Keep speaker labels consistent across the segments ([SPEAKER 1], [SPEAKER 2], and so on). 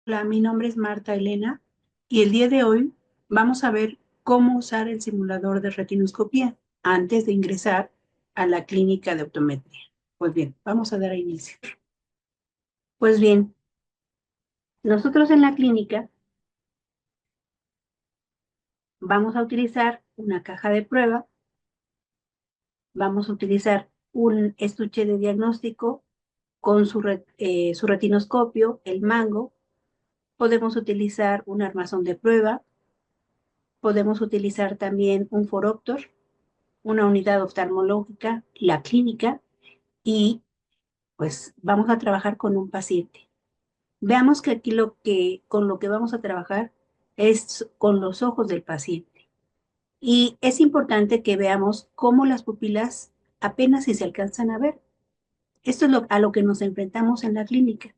[SPEAKER 1] Hola, mi nombre es Marta Elena y el día de hoy vamos a ver cómo usar el simulador de retinoscopía antes de ingresar a la clínica de optometría. Pues bien, vamos a dar inicio. Pues bien, nosotros en la clínica vamos a utilizar una caja de prueba, vamos a utilizar un estuche de diagnóstico con su retinoscopio, el mango, podemos utilizar un armazón de prueba, podemos utilizar también un foróptor, una unidad oftalmológica, la clínica, y pues vamos a trabajar con un paciente. Veamos que aquí con lo que vamos a trabajar es con los ojos del paciente. Y es importante que veamos cómo las pupilas apenas si se alcanzan a ver. Esto es a lo que nos enfrentamos en la clínica.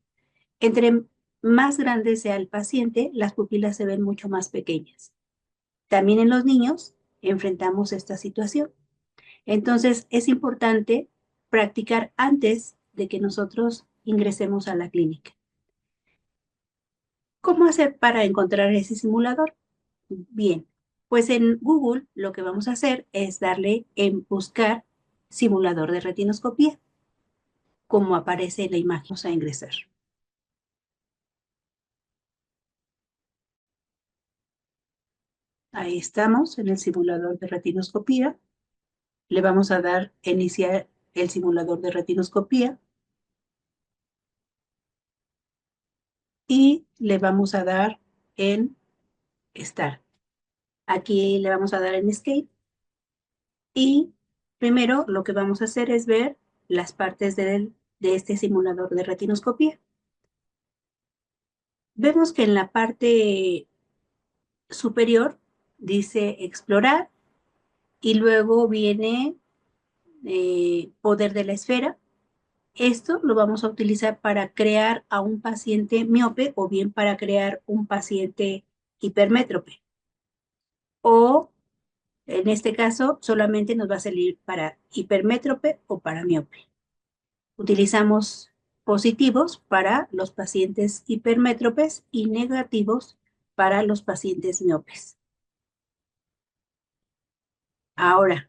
[SPEAKER 1] Entre más grande sea el paciente, las pupilas se ven mucho más pequeñas. También en los niños enfrentamos esta situación. Entonces, es importante practicar antes de que nosotros ingresemos a la clínica. ¿Cómo hacer para encontrar ese simulador? Bien, pues en Google lo que vamos a hacer es darle en buscar simulador de retinoscopía, como aparece en la imagen. Vamos a ingresar. Ahí estamos en el simulador de retinoscopía. Le vamos a dar iniciar el simulador de retinoscopía y le vamos a dar en Start. Aquí le vamos a dar en Escape y primero lo que vamos a hacer es ver las partes de este simulador de retinoscopía. Vemos que en la parte superior dice explorar y luego viene poder de la esfera. Esto lo vamos a utilizar para crear a un paciente miope o bien para crear un paciente hipermétrope. O en este caso solamente nos va a salir para hipermétrope o para miope. Utilizamos positivos para los pacientes hipermétropes y negativos para los pacientes miopes. Ahora,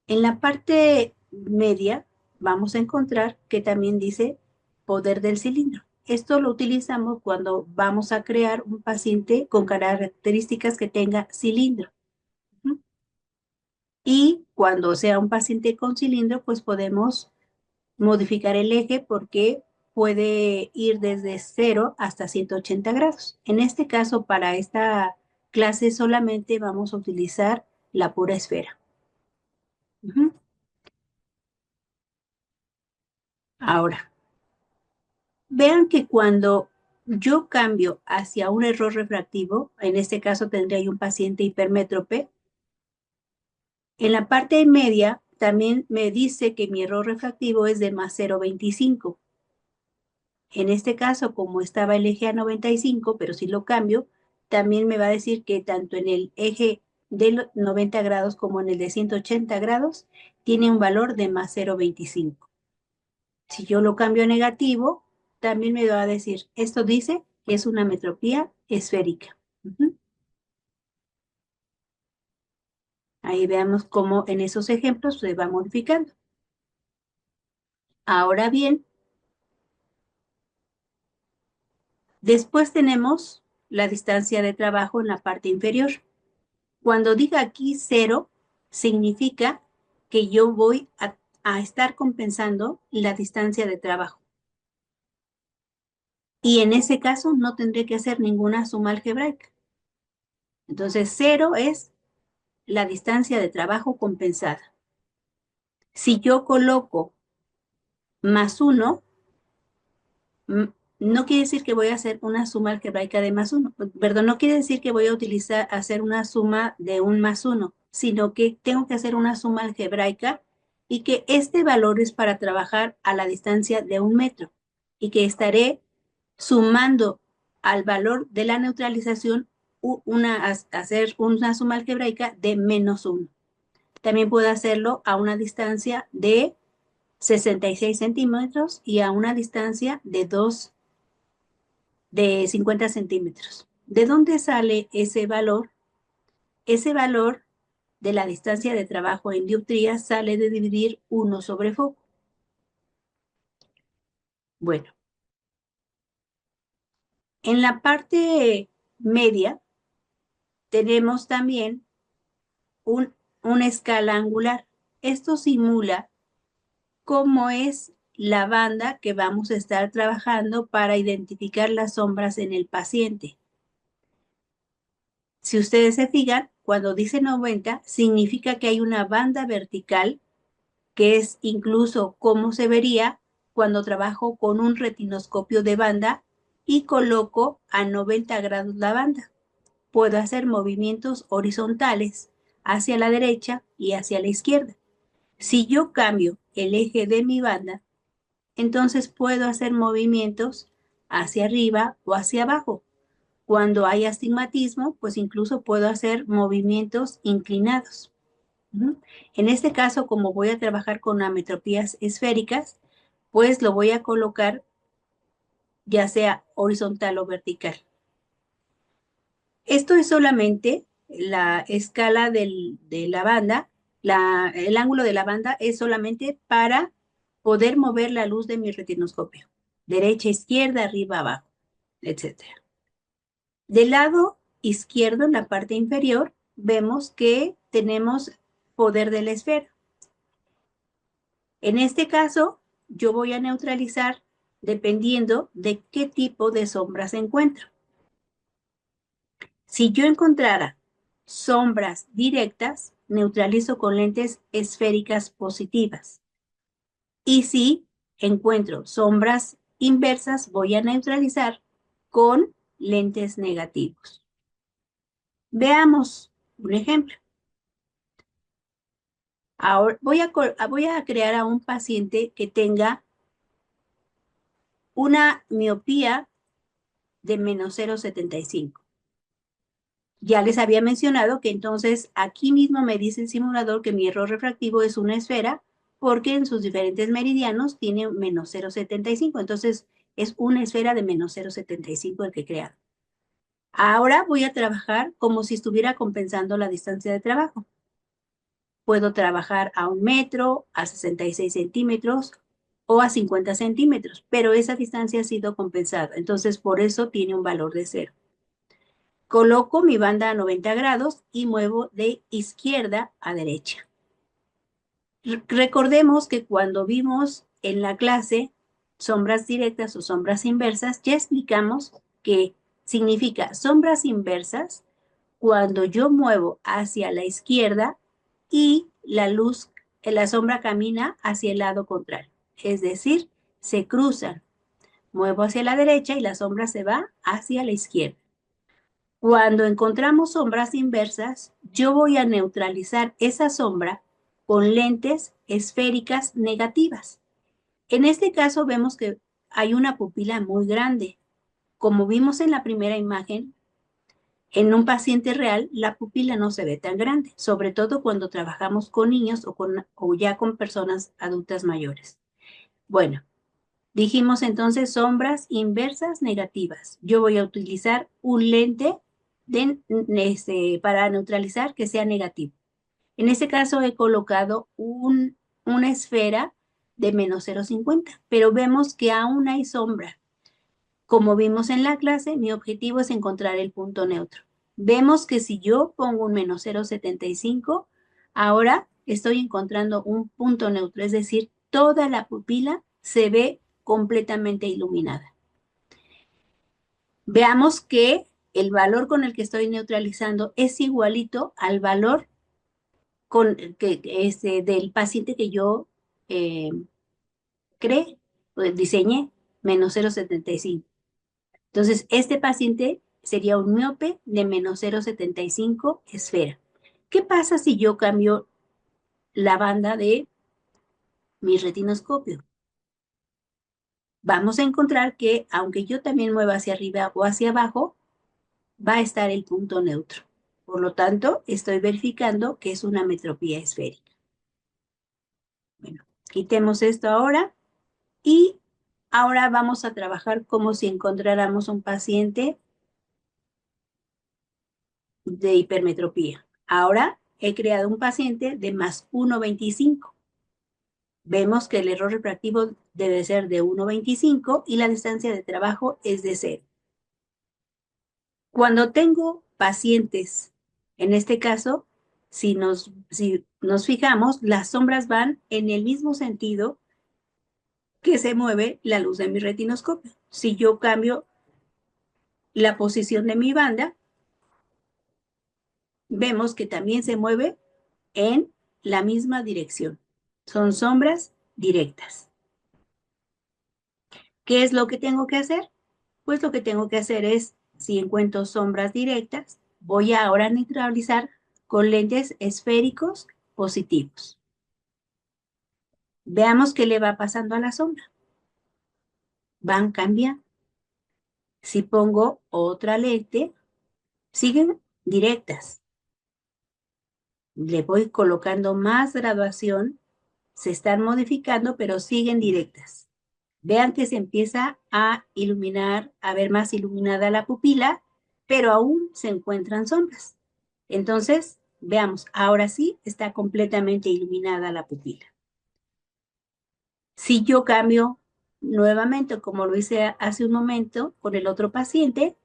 [SPEAKER 1] en la parte media vamos a encontrar que también dice poder del cilindro. Esto lo utilizamos cuando vamos a crear un paciente con características que tenga cilindro. ¿Mm? Y cuando sea un paciente con cilindro, pues podemos modificar el eje porque puede ir desde 0 hasta 180 grados. En este caso, para esta clase solamente vamos a utilizar la pura esfera. Ujú. Ahora, vean que cuando yo cambio hacia un error refractivo, en este caso tendría yo un paciente hipermétrope, en la parte media también me dice que mi error refractivo es de más 0,25. En este caso, como estaba el eje a 95, pero si lo cambio, también me va a decir que tanto en el eje de 90 grados como en el de 180 grados tiene un valor de más 0,25. Si yo lo cambio a negativo, también me va a decir, esto dice que es una metropía esférica. Ujú. Ahí veamos cómo en esos ejemplos se va modificando. Ahora bien, después tenemos la distancia de trabajo en la parte inferior. Cuando diga aquí 0, significa que yo voy a estar compensando la distancia de trabajo. Y en ese caso no tendré que hacer ninguna suma algebraica. Entonces 0 es la distancia de trabajo compensada. Si yo coloco más 1, no quiere decir que voy a hacer una suma algebraica de más 1. Perdón, no quiere decir que voy a hacer una suma de un más 1, sino que tengo que hacer una suma algebraica y que este valor es para trabajar a la distancia de 1 metro y que estaré sumando al valor de la neutralización hacer una suma algebraica de menos 1. También puedo hacerlo a una distancia de 66 centímetros y a una distancia de 2 de 50 centímetros. ¿De dónde sale ese valor? Ese valor de la distancia de trabajo en dioptrías sale de dividir 1 sobre foco. Bueno, en la parte media tenemos también una escala angular. Esto simula cómo es la banda que vamos a estar trabajando para identificar las sombras en el paciente. Si ustedes se fijan, cuando dice 90, significa que hay una banda vertical, que es incluso cómo se vería cuando trabajo con un retinoscopio de banda y coloco a 90 grados la banda. Puedo hacer movimientos horizontales hacia la derecha y hacia la izquierda. Si yo cambio el eje de mi banda, entonces puedo hacer movimientos hacia arriba o hacia abajo. Cuando hay astigmatismo, pues incluso puedo hacer movimientos inclinados. En este caso, como voy a trabajar con ametropías esféricas, pues lo voy a colocar ya sea horizontal o vertical. Esto es solamente la escala de la banda, el ángulo de la banda es solamente para poder mover la luz de mi retinoscopio. Derecha, izquierda, arriba, abajo, etcétera. Del lado izquierdo, en la parte inferior, vemos que tenemos poder de la esfera. En este caso, yo voy a neutralizar dependiendo de qué tipo de sombra se encuentra. Si yo encontrara sombras directas, neutralizo con lentes esféricas positivas. Y si encuentro sombras inversas, voy a neutralizar con lentes negativos. Veamos un ejemplo. Ahora voy a crear a un paciente que tenga una miopía de menos 0,75. Ya les había mencionado que entonces aquí mismo me dice el simulador que mi error refractivo es una esfera porque en sus diferentes meridianos tiene menos 0,75. Entonces es una esfera de menos 0,75 el que he creado. Ahora voy a trabajar como si estuviera compensando la distancia de trabajo. Puedo trabajar a 1 metro, a 66 centímetros o a 50 centímetros, pero esa distancia ha sido compensada. Entonces por eso tiene un valor de 0. Coloco mi banda a 90 grados y muevo de izquierda a derecha. Recordemos que cuando vimos en la clase sombras directas o sombras inversas, ya explicamos que significa sombras inversas cuando yo muevo hacia la izquierda y la sombra camina hacia el lado contrario. Es decir, se cruzan. Muevo hacia la derecha y la sombra se va hacia la izquierda. Cuando encontramos sombras inversas, yo voy a neutralizar esa sombra con lentes esféricas negativas. En este caso vemos que hay una pupila muy grande. Como vimos en la primera imagen, en un paciente real la pupila no se ve tan grande, sobre todo cuando trabajamos con niños o ya con personas adultas mayores. Bueno, dijimos entonces sombras inversas negativas. Yo voy a utilizar un lente para neutralizar que sea negativo. En este caso he colocado una esfera de menos 0,50, pero vemos que aún hay sombra. Como vimos en la clase, mi objetivo es encontrar el punto neutro. Vemos que si yo pongo un menos 0,75, ahora estoy encontrando un punto neutro, es decir, toda la pupila se ve completamente iluminada. Veamos que el valor con el que estoy neutralizando es igualito al valor del paciente que yo eh, diseñé, menos 0,75. Entonces, este paciente sería un miope de menos 0,75 esfera. ¿Qué pasa si yo cambio la banda de mi retinoscopio? Vamos a encontrar que, aunque yo también mueva hacia arriba o hacia abajo, va a estar el punto neutro. Por lo tanto, estoy verificando que es una metropía esférica. Bueno, quitemos esto ahora y Ahora vamos a trabajar como si encontráramos un paciente de hipermetropía. Ahora he creado un paciente de más 1,25. Vemos que el error refractivo debe ser de 1,25 y la distancia de trabajo es de 0. Cuando tengo pacientes, en este caso, si nos fijamos, las sombras van en el mismo sentido que se mueve la luz de mi retinoscopio. Si yo cambio la posición de mi banda, vemos que también se mueve en la misma dirección. Son sombras directas. ¿Qué es lo que tengo que hacer? Pues lo que tengo que hacer es, si encuentro sombras directas, voy a ahora neutralizar con lentes esféricos positivos. Veamos qué le va pasando a la sombra. Van cambiando. Si pongo otra lente, siguen directas. Le voy colocando más graduación, se están modificando, pero siguen directas. Vean que se empieza a iluminar, a ver más iluminada la pupila, pero aún se encuentran sombras. Entonces, veamos, ahora sí está completamente iluminada la pupila. Si yo cambio nuevamente, como lo hice hace un momento con el otro paciente,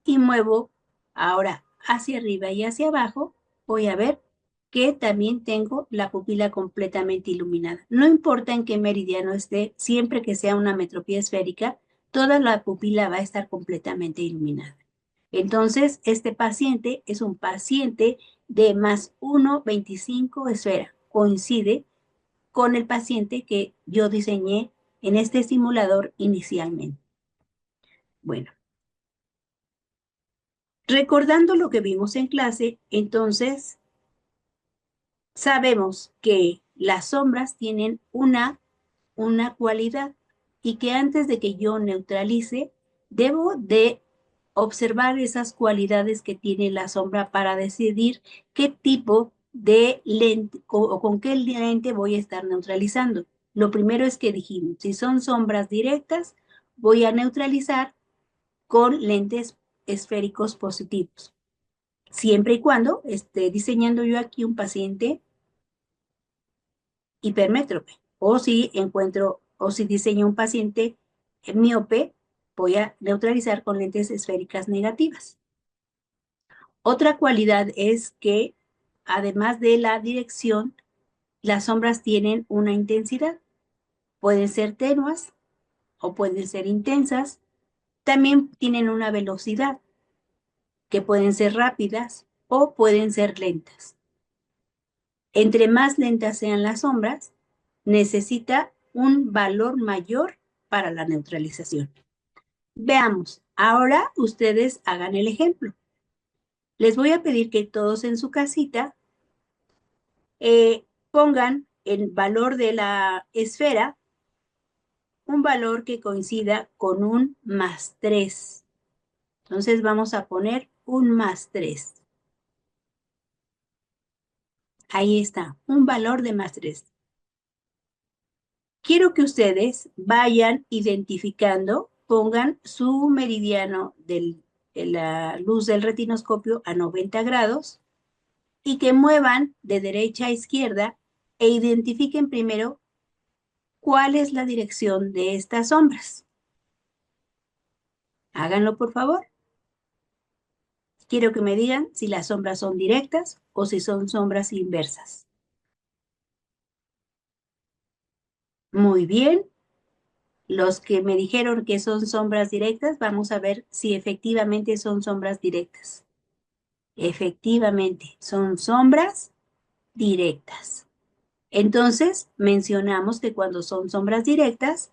[SPEAKER 1] y muevo ahora hacia arriba y hacia abajo, voy a ver que también tengo la pupila completamente iluminada. No importa en qué meridiano esté, siempre que sea una metropía esférica, toda la pupila va a estar completamente iluminada. Entonces, este paciente es un paciente de más 1,25 esfera. Coincide con el paciente que yo diseñé en este simulador inicialmente. Bueno, recordando lo que vimos en clase, entonces sabemos que las sombras tienen una cualidad y que antes de que yo neutralice, debo de observar esas cualidades que tiene la sombra para decidir qué tipo de lente o con qué lente voy a estar neutralizando. Lo primero es que dijimos, si son sombras directas, voy a neutralizar con lentes esféricos positivos, siempre y cuando esté diseñando yo aquí un paciente hipermétrope. O si diseño un paciente miope, voy a neutralizar con lentes esféricas negativas. Otra cualidad es que, además de la dirección, las sombras tienen una intensidad. Pueden ser tenues o pueden ser intensas. También tienen una velocidad, que pueden ser rápidas o pueden ser lentas. Entre más lentas sean las sombras, necesita un valor mayor para la neutralización. Veamos, ahora ustedes hagan el ejemplo. Les voy a pedir que todos en su casita pongan el valor de la esfera, un valor que coincida con un más 3. Entonces vamos a poner un más 3. Ahí está, un valor de más 3. Quiero que ustedes vayan identificando, pongan su meridiano de la luz del retinoscopio a 90 grados y que muevan de derecha a izquierda e identifiquen primero cuál es la dirección de estas sombras. Háganlo, por favor. Quiero que me digan si las sombras son directas o si son sombras inversas. Muy bien. Los que me dijeron que son sombras directas, vamos a ver si efectivamente son sombras directas. Efectivamente, son sombras directas. Entonces, mencionamos que cuando son sombras directas,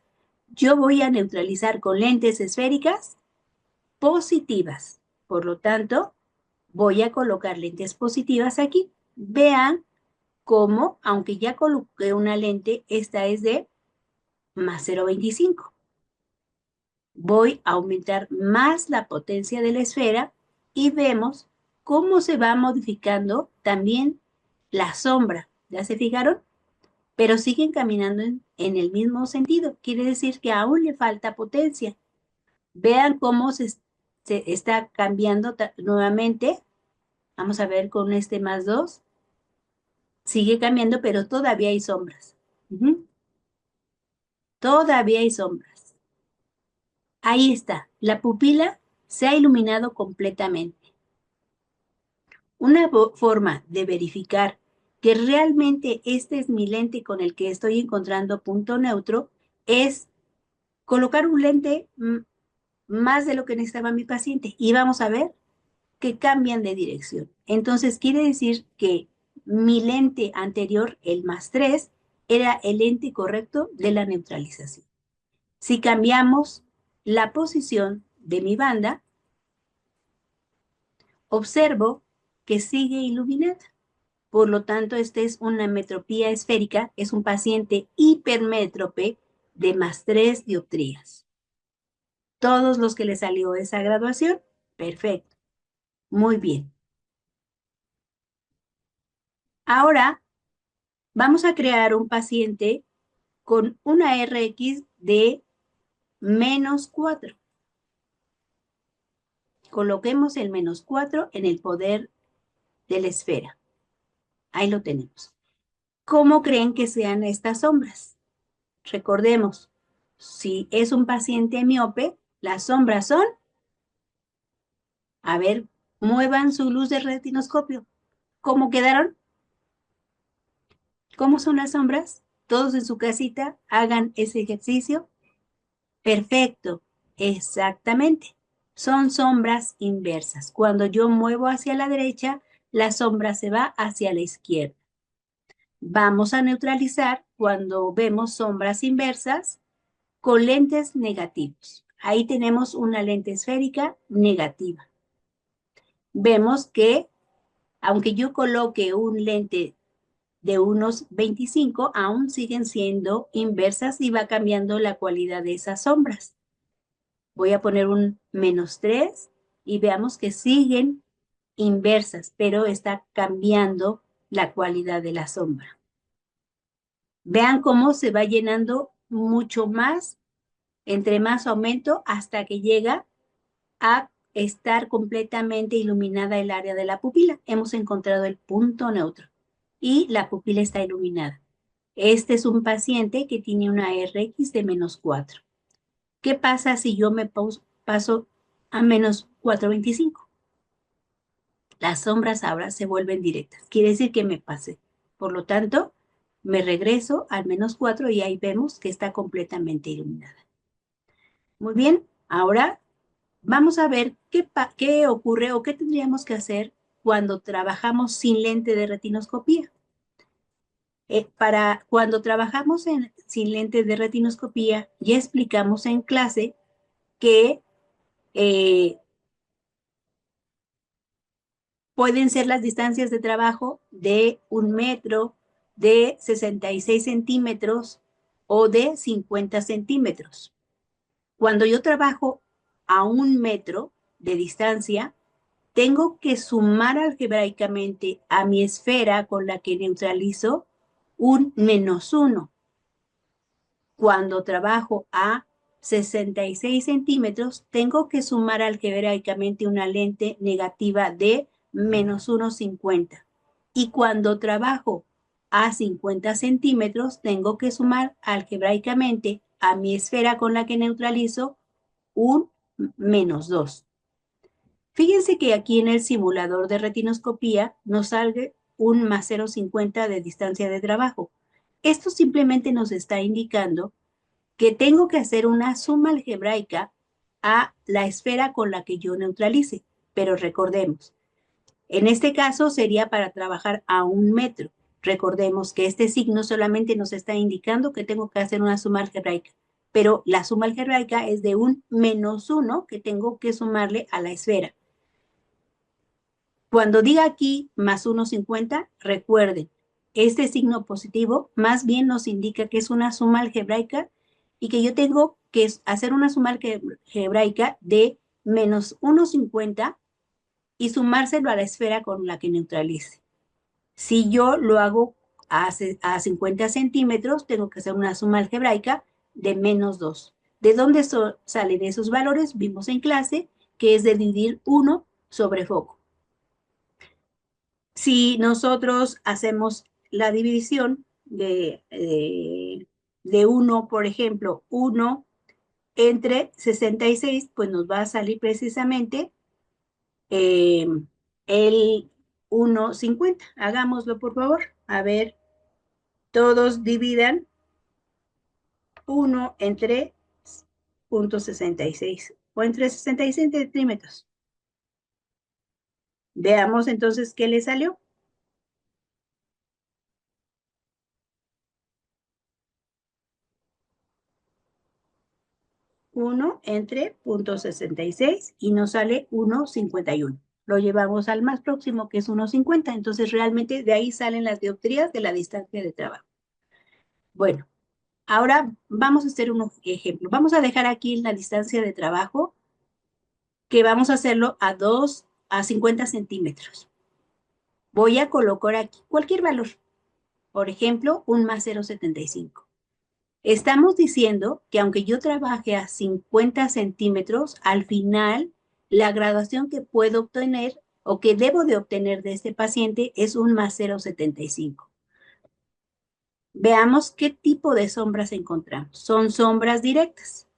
[SPEAKER 1] yo voy a neutralizar con lentes esféricas positivas. Por lo tanto, voy a colocar lentes positivas aquí. Vean cómo, aunque ya coloqué una lente, esta es de más 0,25. Voy a aumentar más la potencia de la esfera y vemos cómo se va modificando también la sombra. ¿Ya se fijaron? pero siguen caminando en el mismo sentido. Quiere decir que aún le falta potencia. Vean cómo se está cambiando nuevamente. Vamos a ver con este más 2. Sigue cambiando, pero todavía hay sombras. Ujú. Todavía hay sombras. Ahí está. La pupila se ha iluminado completamente. Una forma de verificar que realmente este es mi lente con el que estoy encontrando punto neutro es colocar un lente más de lo que necesitaba mi paciente y vamos a ver que cambian de dirección. Entonces quiere decir que mi lente anterior, el más 3, era el lente correcto de la neutralización. Si cambiamos la posición de mi banda, observo que sigue iluminada. Por lo tanto, esta es una metropía esférica, es un paciente hipermétrope de más 3 dioptrías. Todos los que le salió esa graduación, perfecto, muy bien. Ahora vamos a crear un paciente con una Rx de -4. Coloquemos el -4 en el poder de la esfera. Ahí lo tenemos. ¿Cómo creen que sean estas sombras? Recordemos, si es un paciente miope, las sombras son, a ver, muevan su luz de retinoscopio. ¿Cómo quedaron? ¿Cómo son las sombras? Todos en su casita hagan ese ejercicio. Perfecto, exactamente. Son sombras inversas. Cuando yo muevo hacia la derecha, la sombra se va hacia la izquierda. Vamos a neutralizar cuando vemos sombras inversas con lentes negativos. Ahí tenemos una lente esférica negativa. Vemos que, aunque yo coloque un lente de unos 25, aún siguen siendo inversas y va cambiando la cualidad de esas sombras. Voy a poner un -3 y veamos que siguen inversas, pero está cambiando la cualidad de la sombra. Vean cómo se va llenando mucho más, entre más aumento, hasta que llega a estar completamente iluminada el área de la pupila. Hemos encontrado el punto neutro y la pupila está iluminada. Este es un paciente que tiene una Rx de -4. ¿Qué pasa si yo me paso a -425? Las sombras ahora se vuelven directas. Quiere decir que me pasé. Por lo tanto, me regreso al -4 y ahí vemos que está completamente iluminada. Muy bien, ahora vamos a ver qué ocurre o qué tendríamos que hacer cuando trabajamos sin lente de retinoscopía. Para cuando trabajamos sin lente de retinoscopía, ya explicamos en clase que eh, pueden ser las distancias de trabajo de 1 metro, de 66 centímetros o de 50 centímetros. Cuando yo trabajo a 1 metro de distancia, tengo que sumar algebraicamente a mi esfera con la que neutralizo un -1. Cuando trabajo a 66 centímetros, tengo que sumar algebraicamente una lente negativa de -1,50. Y cuando trabajo a 50 centímetros, tengo que sumar algebraicamente a mi esfera con la que neutralizo un -2. Fíjense que aquí en el simulador de retinoscopía nos sale un +0,50 de distancia de trabajo. Esto simplemente nos está indicando que tengo que hacer una suma algebraica a la esfera con la que yo neutralice. Pero recordemos, en este caso sería para trabajar a 1 metro. Recordemos que este signo solamente nos está indicando que tengo que hacer una suma algebraica, pero la suma algebraica es de un -1 que tengo que sumarle a la esfera. Cuando diga aquí +1,50, recuerden, este signo positivo más bien nos indica que es una suma algebraica y que yo tengo que hacer una suma algebraica de -1,50 y sumárselo a la esfera con la que neutralice. Si yo lo hago a 50 centímetros, tengo que hacer una suma algebraica de -2. ¿De dónde salen esos valores? Vimos en clase que es de dividir 1 sobre foco. Si nosotros hacemos la división de 1, por ejemplo, 1 entre 66, pues nos va a salir precisamente eh, el 1,50. Hagámoslo, por favor. A ver, todos dividan 1 entre 0,66 o entre 66 centímetros. Veamos entonces qué le salió. 1 entre 0,66 y nos sale 1,51. Lo llevamos al más próximo, que es 1,50. Entonces, realmente de ahí salen las dioptrías de la distancia de trabajo. Bueno, ahora vamos a hacer un ejemplo. Vamos a dejar aquí la distancia de trabajo, que vamos a hacerlo a 50 centímetros. Voy a colocar aquí cualquier valor. Por ejemplo, un +0,75. Estamos diciendo que aunque yo trabaje a 50 centímetros, al final la graduación que puedo obtener o que debo de obtener de este paciente es un +0,75. Veamos qué tipo de sombras encontramos. Son sombras directas.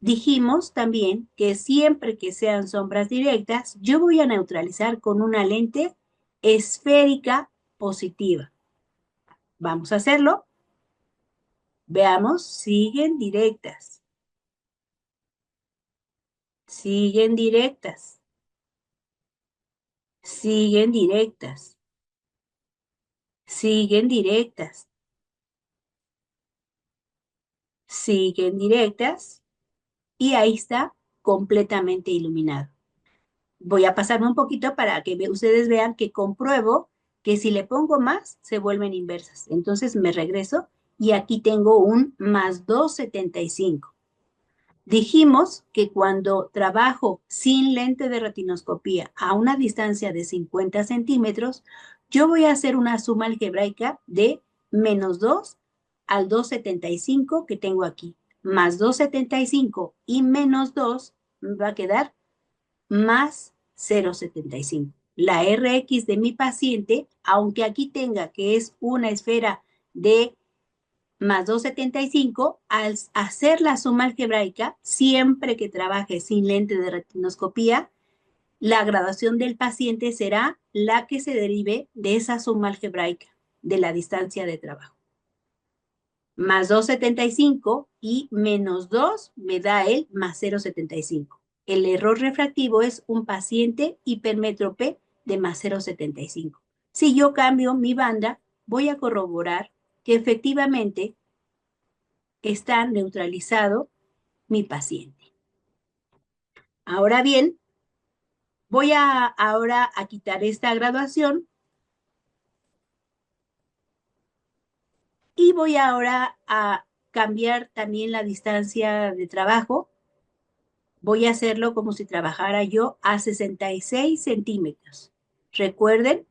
[SPEAKER 1] Dijimos también que siempre que sean sombras directas, yo voy a neutralizar con una lente esférica positiva. Vamos a hacerlo. Veamos, siguen directas. Siguen directas. Siguen directas. Siguen directas. Siguen directas. Y ahí está completamente iluminado. Voy a pasarme un poquito para que ustedes vean que compruebo que si le pongo más, se vuelven inversas. Entonces me regreso y aquí tengo un +2,75. Dijimos que cuando trabajo sin lente de retinoscopía a una distancia de 50 centímetros, yo voy a hacer una suma algebraica de -2 al 2,75 que tengo aquí. Más 2,75 y -2 me va a quedar más 0,75. La Rx de mi paciente, aunque aquí tenga que es una esfera de +2,75, al hacer la suma algebraica, siempre que trabaje sin lente de retinoscopía, la graduación del paciente será la que se derive de esa suma algebraica de la distancia de trabajo. +2,75 y -2 me da el +0,75. El error refractivo es un paciente hipermétrope de +0,75. Si yo cambio mi banda, voy a corroborar que efectivamente está neutralizado mi paciente. Ahora bien, voy ahora a quitar esta graduación y voy ahora a cambiar también la distancia de trabajo. Voy a hacerlo como si trabajara yo a 66 centímetros. Recuerden,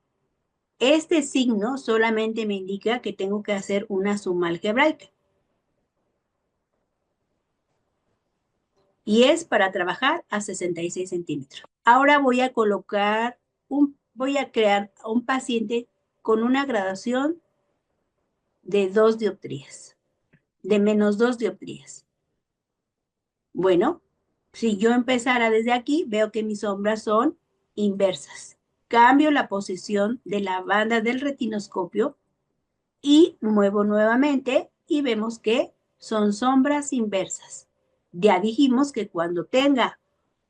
[SPEAKER 1] este signo solamente me indica que tengo que hacer una suma algebraica. Y es para trabajar a 66 centímetros. Ahora voy a voy a crear un paciente con una graduación de 2 dioptrías, de -2 dioptrías. Bueno, si yo empezara desde aquí, veo que mis sombras son inversas. Cambio la posición de la banda del retinoscopio y muevo nuevamente y vemos que son sombras inversas. Ya dijimos que cuando tenga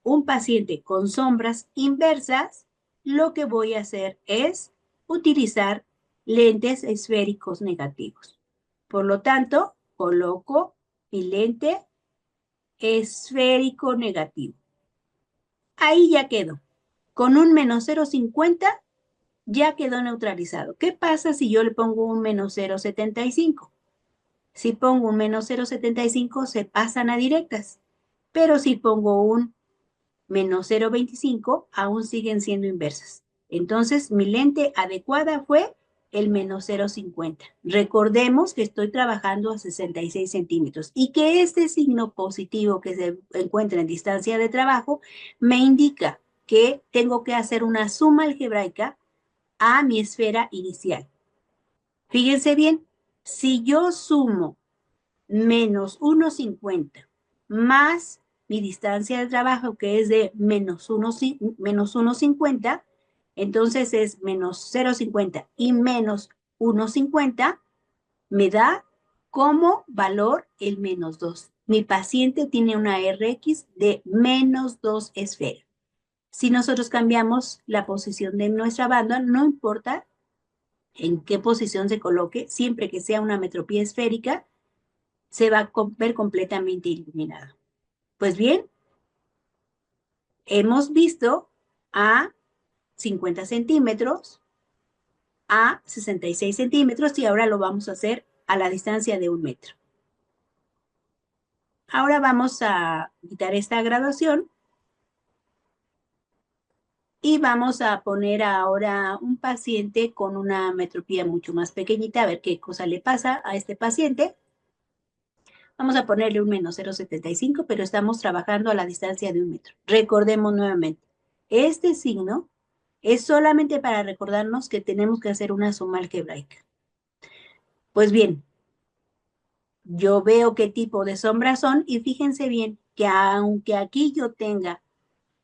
[SPEAKER 1] un paciente con sombras inversas, lo que voy a hacer es utilizar lentes esféricos negativos. Por lo tanto, coloco mi lente esférico negativo. Ahí ya quedó. Con un -0,50 ya quedó neutralizado. ¿Qué pasa si yo le pongo un -0,75? Si pongo un -0,75 se pasan a directas, pero si pongo un -0,25 aún siguen siendo inversas. Entonces mi lente adecuada fue el menos 0,50. Recordemos que estoy trabajando a 66 centímetros y que este signo positivo que se encuentra en distancia de trabajo me indica que tengo que hacer una suma algebraica a mi esfera inicial. Fíjense bien, si yo sumo menos 1,50 más mi distancia de trabajo, que es de menos 1,50, entonces es menos 0,50 y menos 1,50 me da como valor el menos 2. Mi paciente tiene una Rx de menos 2 esferas. Si nosotros cambiamos la posición de nuestra banda, no importa en qué posición se coloque, siempre que sea una metropía esférica, se va a ver completamente iluminado. Pues bien, hemos visto a 50 centímetros, a 66 centímetros y ahora lo vamos a hacer a la distancia de 1 metro. Ahora vamos a quitar esta graduación y vamos a poner ahora un paciente con una metropía mucho más pequeñita, a ver qué cosa le pasa a este paciente. Vamos a ponerle un menos 0,75, pero estamos trabajando a la distancia de 1 metro. Recordemos nuevamente, este signo es solamente para recordarnos que tenemos que hacer una suma algebraica. Pues bien, yo veo qué tipo de sombras son y fíjense bien que aunque aquí yo tenga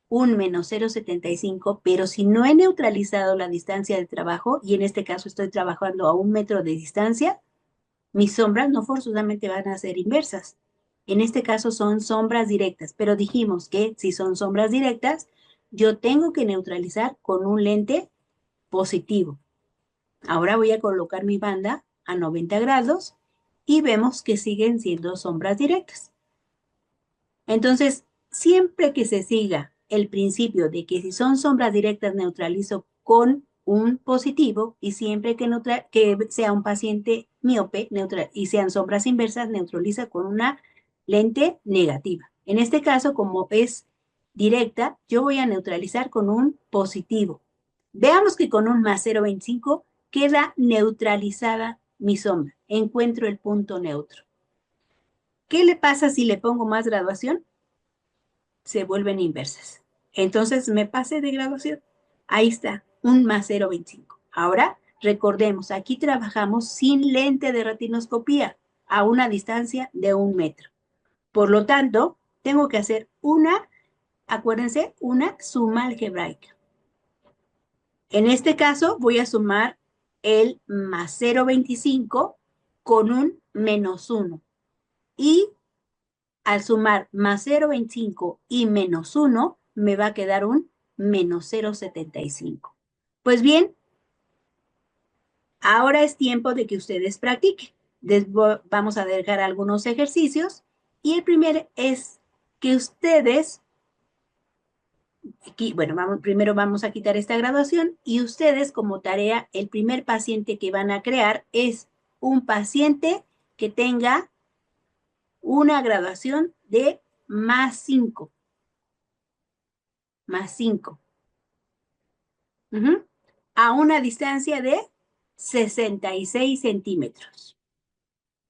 [SPEAKER 1] un menos 0,75, pero si no he neutralizado la distancia de trabajo, y en este caso estoy trabajando a 1 metro de distancia, mis sombras no forzosamente van a ser inversas. En este caso son sombras directas, pero dijimos que si son sombras directas, yo tengo que neutralizar con un lente positivo. Ahora voy a colocar mi banda a 90 grados y vemos que siguen siendo sombras directas. Entonces, siempre que se siga el principio de que si son sombras directas neutralizo con un positivo y siempre que sea un paciente miope y sean sombras inversas, neutraliza con una lente negativa. En este caso, como es directa, yo voy a neutralizar con un positivo. Veamos que con un más 0,25 queda neutralizada mi sombra. Encuentro el punto neutro. ¿Qué le pasa si le pongo más graduación? Se vuelven inversas. Entonces me pasé de graduación. Ahí está, un más 0,25. Ahora, recordemos, aquí trabajamos sin lente de retinoscopía a una distancia de 1 metro. Por lo tanto, tengo que hacer acuérdense, una suma algebraica. En este caso, voy a sumar el más 0,25 con un menos 1. Y al sumar más 0,25 y menos 1, me va a quedar un menos 0,75. Pues bien, ahora es tiempo de que ustedes practiquen. Vamos a dejar algunos ejercicios y el primero es que ustedes, primero vamos a quitar esta graduación y ustedes como tarea, el primer paciente que van a crear es un paciente que tenga una graduación de más 5. Más 5. A una distancia de 66 centímetros.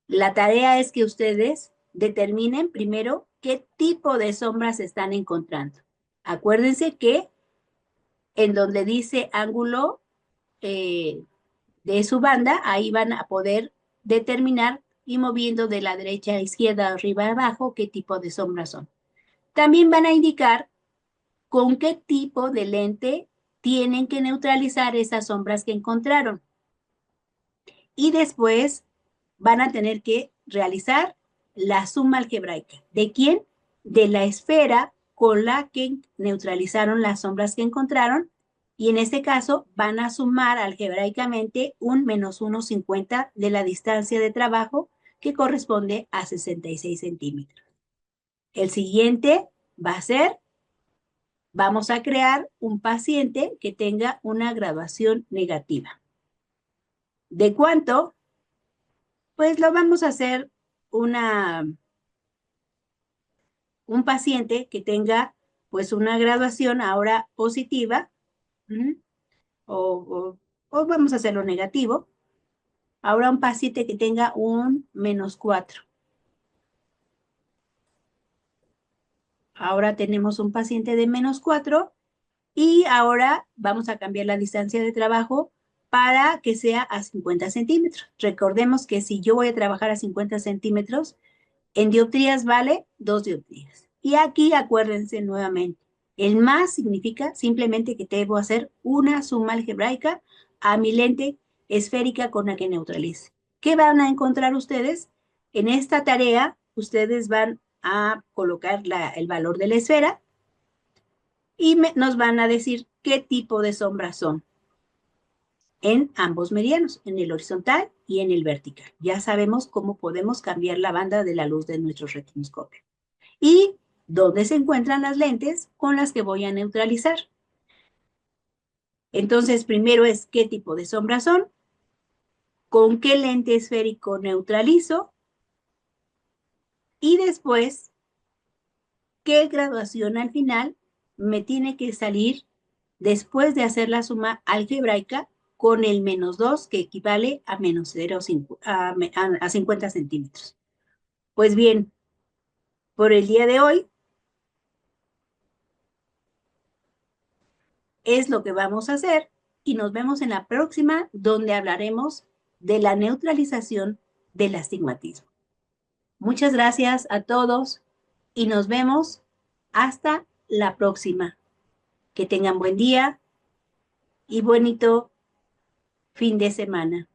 [SPEAKER 1] La tarea es que ustedes determinen primero qué tipo de sombras están encontrando. Acuérdense que en donde dice ángulo de su banda, ahí van a poder determinar y moviendo de la derecha a izquierda, arriba a abajo, qué tipo de sombras son. También van a indicar con qué tipo de lente tienen que neutralizar esas sombras que encontraron. Y después van a tener que realizar la suma algebraica. ¿De quién? De la esfera con la que neutralizaron las sombras que encontraron. Y en este caso van a sumar algebraicamente un menos 1,50 de la distancia de trabajo que corresponde a 66 centímetros. El siguiente va a ser, vamos a crear un paciente que tenga una graduación negativa. ¿De cuánto? Pues lo vamos a hacer un paciente que tenga pues una graduación ahora positiva, o vamos a hacerlo negativo, Ahora un paciente que tenga un -4. Ahora tenemos un paciente de -4 y ahora vamos a cambiar la distancia de trabajo para que sea a 50 centímetros. Recordemos que si yo voy a trabajar a 50 centímetros, en dioptrías vale 2 dioptrías. Y aquí acuérdense nuevamente, el más significa simplemente que debo hacer una suma algebraica a mi lente esférica con la que neutralice. ¿Qué van a encontrar ustedes? En esta tarea, ustedes van a colocar el valor de la esfera y nos van a decir qué tipo de sombras son en ambos medianos, en el horizontal y en el vertical. Ya sabemos cómo podemos cambiar la banda de la luz de nuestro retinoscopio. Y dónde se encuentran las lentes con las que voy a neutralizar. Entonces, primero es qué tipo de sombras son, con qué lente esférico neutralizo y después qué graduación al final me tiene que salir después de hacer la suma algebraica con el -2 que equivale a -0,5 a 50 centímetros. Pues bien, por el día de hoy es lo que vamos a hacer y nos vemos en la próxima donde hablaremos de la neutralización del astigmatismo. Muchas gracias a todos y nos vemos hasta la próxima. Que tengan buen día y bonito fin de semana.